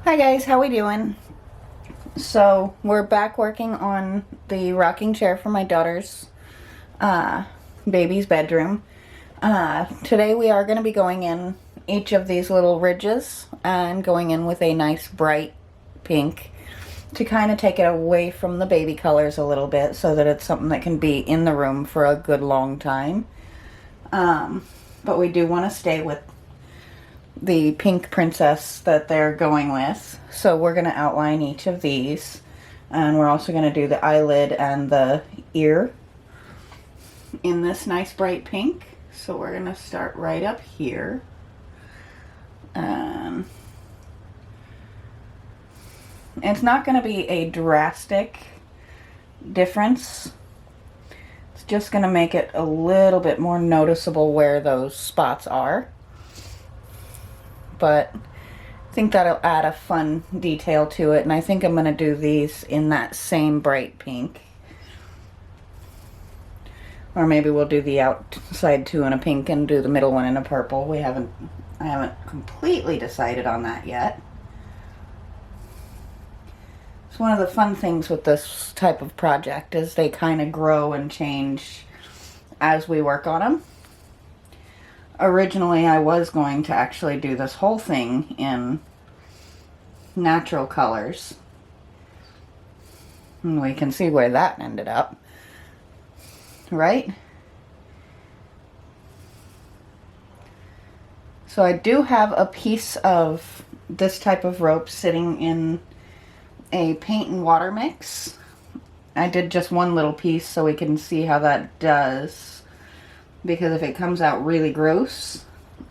Hi guys, how we doing? So we're back working on the rocking chair for my daughter's uh, baby's bedroom. Today we are going to be going in each of these little ridges and going in with a nice bright pink to kind of take it away from the baby colors a little bit so that it's something that can be in the room for a good long time. But we do want to stay with the pink princess that they're going with. So we're going to outline each of these. And we're also going to do the eyelid and the ear in this nice bright pink. So we're going to start right up here. It's not going to be a drastic difference. It's just going to make it a little bit more noticeable where those spots are. But I think that'll add a fun detail to it, and I think I'm going to do these in that same bright pink. Or maybe we'll do the outside two in a pink and do the middle one in a purple. I haven't completely decided on that yet. It's one of the fun things with this type of project is they kind of grow and change as we work on them. Originally, I was going to actually do this whole thing in natural colors. And we can see where that ended up. Right? So I do have a piece of this type of rope sitting in a paint and water mix. I did just one little piece so we can see how that does. Because if it comes out really gross,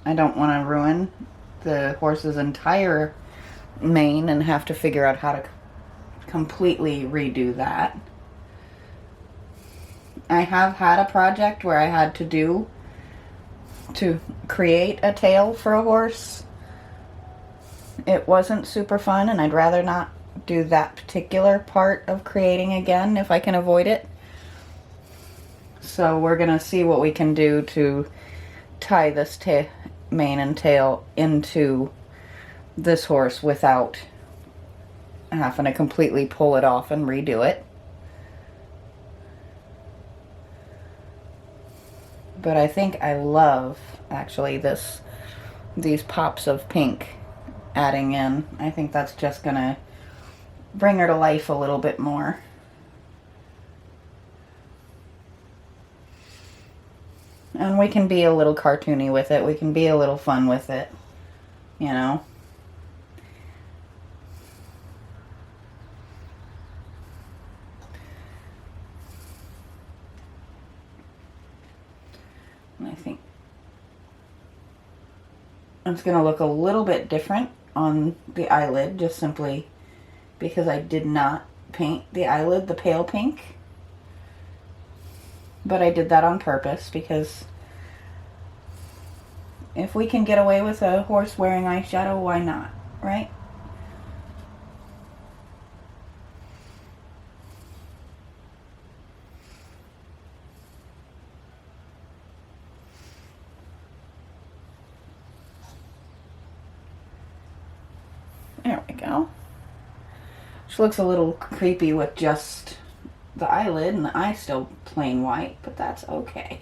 I don't want to ruin the horse's entire mane and have to figure out how to completely redo that. I have had a project where I had to create a tail for a horse. It wasn't super fun, and I'd rather not do that particular part of creating again if I can avoid it. So we're going to see what we can do to tie this mane and tail into this horse without having to completely pull it off and redo it. But I think I love, actually, these pops of pink adding in. I think that's just going to bring her to life a little bit more. And we can be a little cartoony with it. We can be a little fun with it. You know? And I think it's going to look a little bit different on the eyelid, just simply because I did not paint the eyelid the pale pink. But I did that on purpose because if we can get away with a horse wearing eyeshadow, why not, right? There we go. She looks a little creepy with just the eyelid and the eye still plain white, but that's okay.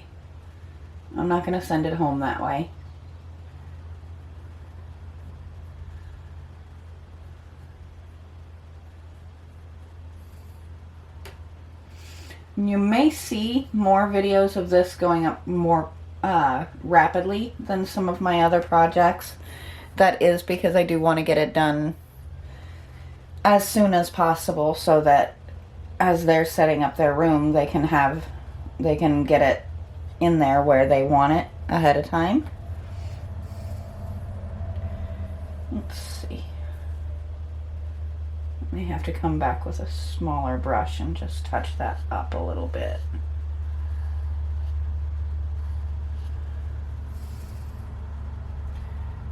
I'm not going to send it home that way. You may see more videos of this going up more rapidly than some of my other projects. That is because I do want to get it done as soon as possible so that as they're setting up their room, they can get it in there where they want it ahead of time. Let's see. I may have to come back with a smaller brush and just touch that up a little bit.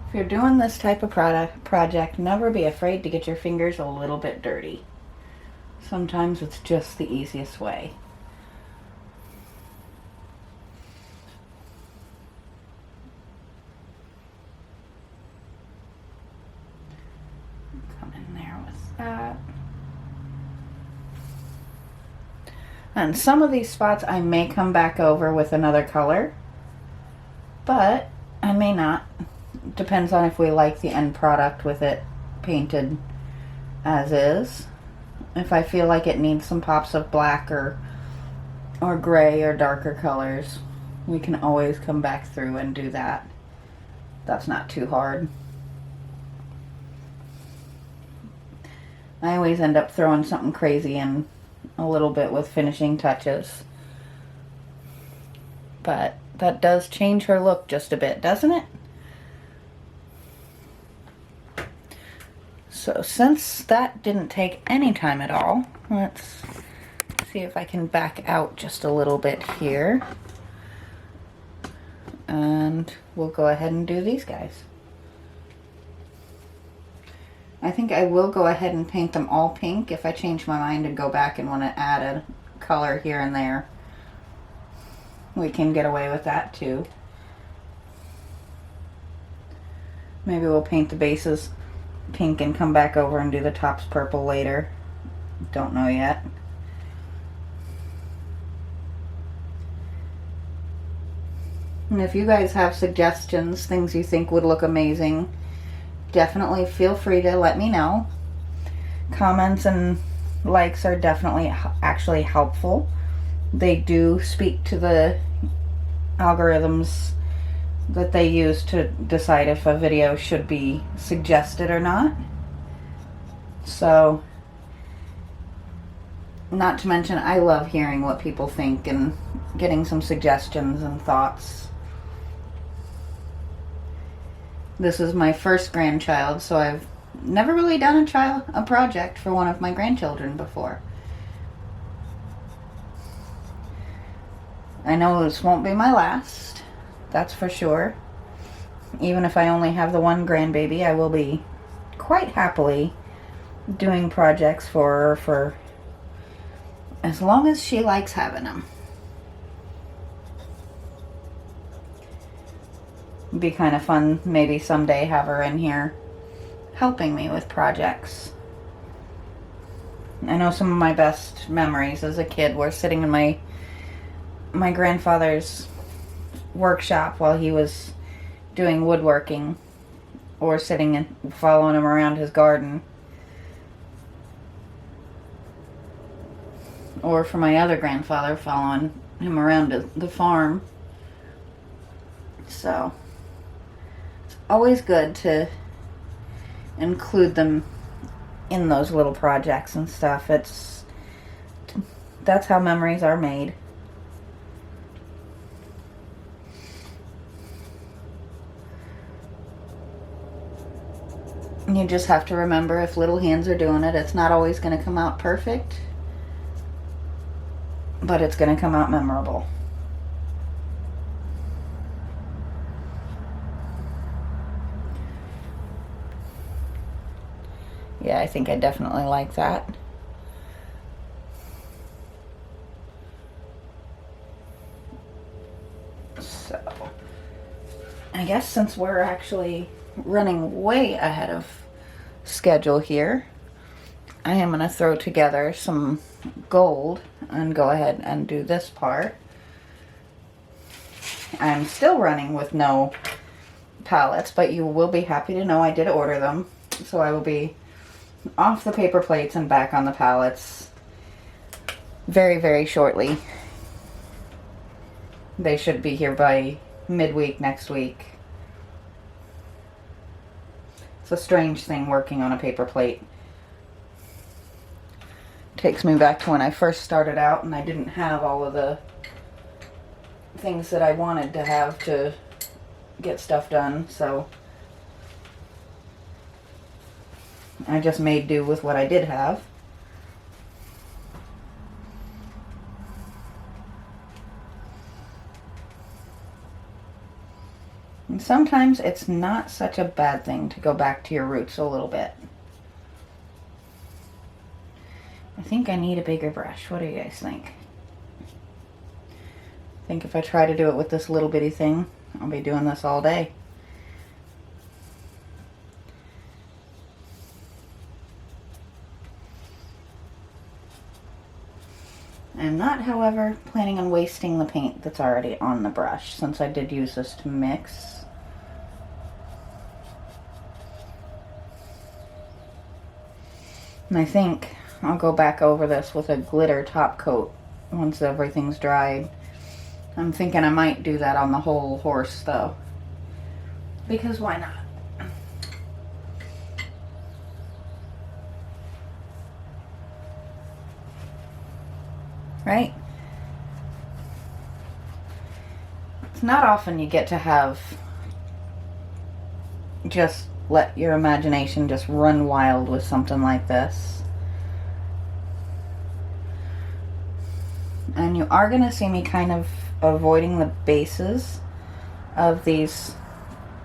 If you're doing this type of project, never be afraid to get your fingers a little bit dirty. Sometimes it's just the easiest way. Come in there with that. And some of these spots I may come back over with another color, but I may not. Depends on if we like the end product with it painted as is. If I feel like it needs some pops of black or gray or darker colors, we can always come back through and do that. That's not too hard. I always end up throwing something crazy in a little bit with finishing touches. But that does change her look just a bit, doesn't it? So since that didn't take any time at all, let's see if I can back out just a little bit here. And we'll go ahead and do these guys. I think I will go ahead and paint them all pink if I change my mind and go back and want to add a color here and there. We can get away with that too. Maybe we'll paint the bases pink and come back over and do the tops purple later. Don't know yet. And if you guys have suggestions, things you think would look amazing, definitely feel free to let me know. Comments and likes are definitely actually helpful. They do speak to the algorithms that they use to decide if a video should be suggested or not. So, not to mention, I love hearing what people think and getting some suggestions and thoughts. This is my first grandchild, so I've never really done a project for one of my grandchildren before. I know this won't be my last, that's for sure. Even if I only have the one grandbaby, I will be quite happily doing projects for her for as long as she likes having them. It'd be kind of fun, maybe someday have her in here helping me with projects. I know some of my best memories as a kid were sitting in my grandfather's workshop while he was doing woodworking, or sitting and following him around his garden. Or for my other grandfather, following him around the farm. So it's always good to include them in those little projects and stuff. That's how memories are made. You just have to remember, if little hands are doing it, it's not always going to come out perfect, but it's going to come out memorable. Yeah, I think I definitely like that. So, I guess since we're actually running way ahead of schedule here, I am going to throw together some gold and go ahead and do this part. I'm still running with no palettes, but you will be happy to know I did order them. So I will be off the paper plates and back on the palettes very, very shortly. They should be here by midweek next week. It's a strange thing working on a paper plate. Takes me back to when I first started out and I didn't have all of the things that I wanted to have to get stuff done, so I just made do with what I did have. And sometimes it's not such a bad thing to go back to your roots a little bit. I think I need a bigger brush. What do you guys think? I think if I try to do it with this little bitty thing, I'll be doing this all day. I'm not, however, planning on wasting the paint that's already on the brush, since I did use this to mix. And I think I'll go back over this with a glitter top coat once everything's dried. I'm thinking I might do that on the whole horse, though, because why not? Right? It's not often you get to have just let your imagination just run wild with something like this. And you are going to see me kind of avoiding the bases of these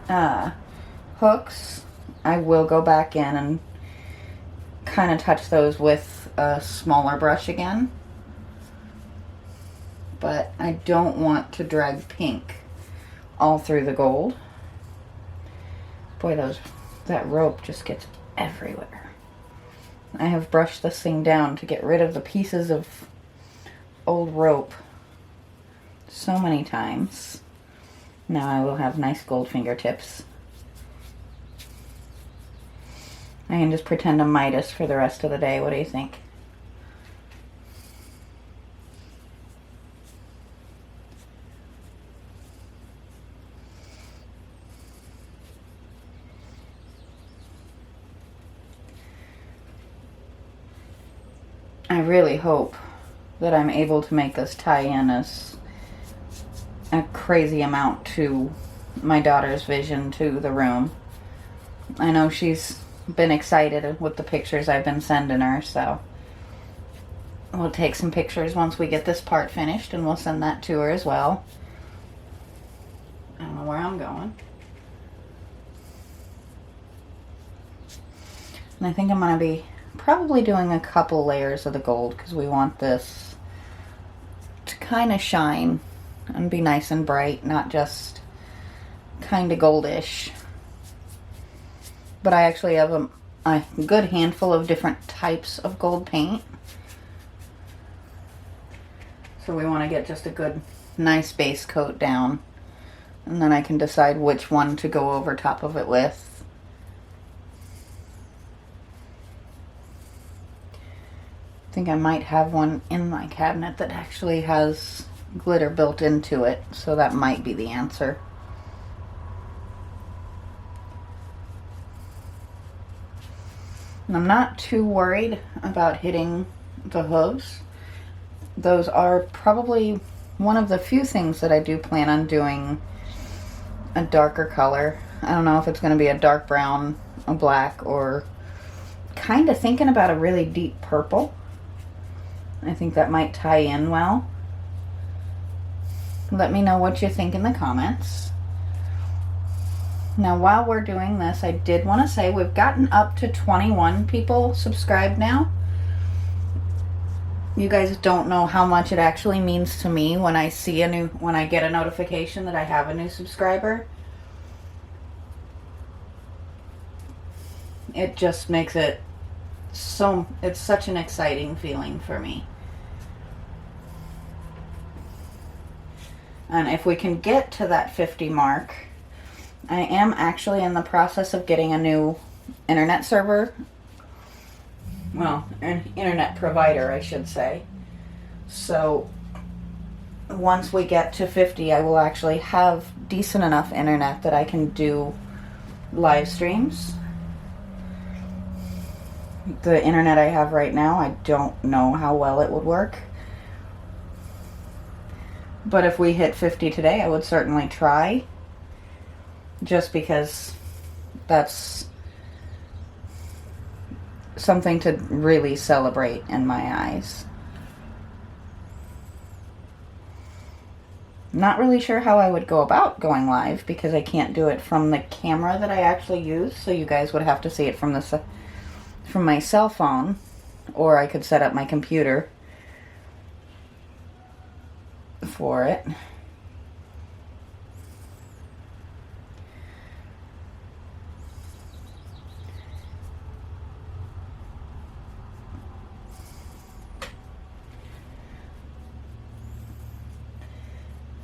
hooks. I will go back in and kind of touch those with a smaller brush again. But I don't want to drag pink all through the gold. Boy, that rope just gets everywhere. I have brushed this thing down to get rid of the pieces of old rope so many times. Now I will have nice gold fingertips. I can just pretend I'm Midas for the rest of the day. What do you think? I really hope that I'm able to make this tie in as a crazy amount to my daughter's vision to the room. I know she's been excited with the pictures I've been sending her, so we'll take some pictures once we get this part finished and we'll send that to her as well. I don't know where I'm going. And I think I'm going to be probably doing a couple layers of the gold because we want this to kind of shine and be nice and bright, not just kind of goldish. But I actually have a good handful of different types of gold paint. So we want to get just a good, nice base coat down. And then I can decide which one to go over top of it with. I think I might have one in my cabinet that actually has glitter built into it, so that might be the answer. And I'm not too worried about hitting the hooves. Those are probably one of the few things that I do plan on doing a darker color. I don't know if it's going to be a dark brown, a black, or kind of thinking about a really deep purple. I think that might tie in well. Let me know what you think in the comments. Now, while we're doing this, I did want to say we've gotten up to 21 people subscribed now. You guys don't know how much it actually means to me when I see when I get a notification that I have a new subscriber. It just makes it it's such an exciting feeling for me. And if we can get to that 50 mark, I am actually in the process of getting a new internet server. Well, an internet provider, I should say. So once we get to 50, I will actually have decent enough internet that I can do live streams. The internet I have right now, I don't know how well it would work. But if we hit 50 today, I would certainly try. Just because that's something to really celebrate in my eyes. Not really sure how I would go about going live because I can't do it from the camera that I actually use, so you guys would have to see it from my cell phone, or I could set up my computer for it.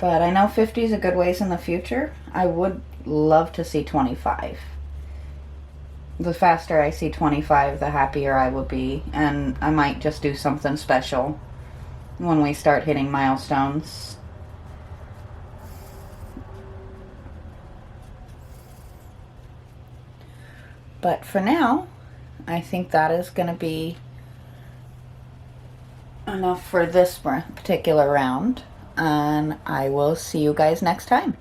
But I know 50 is a good ways in the future. I would love to see 25. The faster I see 25, the happier I will be. And I might just do something special when we start hitting milestones. But for now, I think that is going to be enough for this particular round. And I will see you guys next time.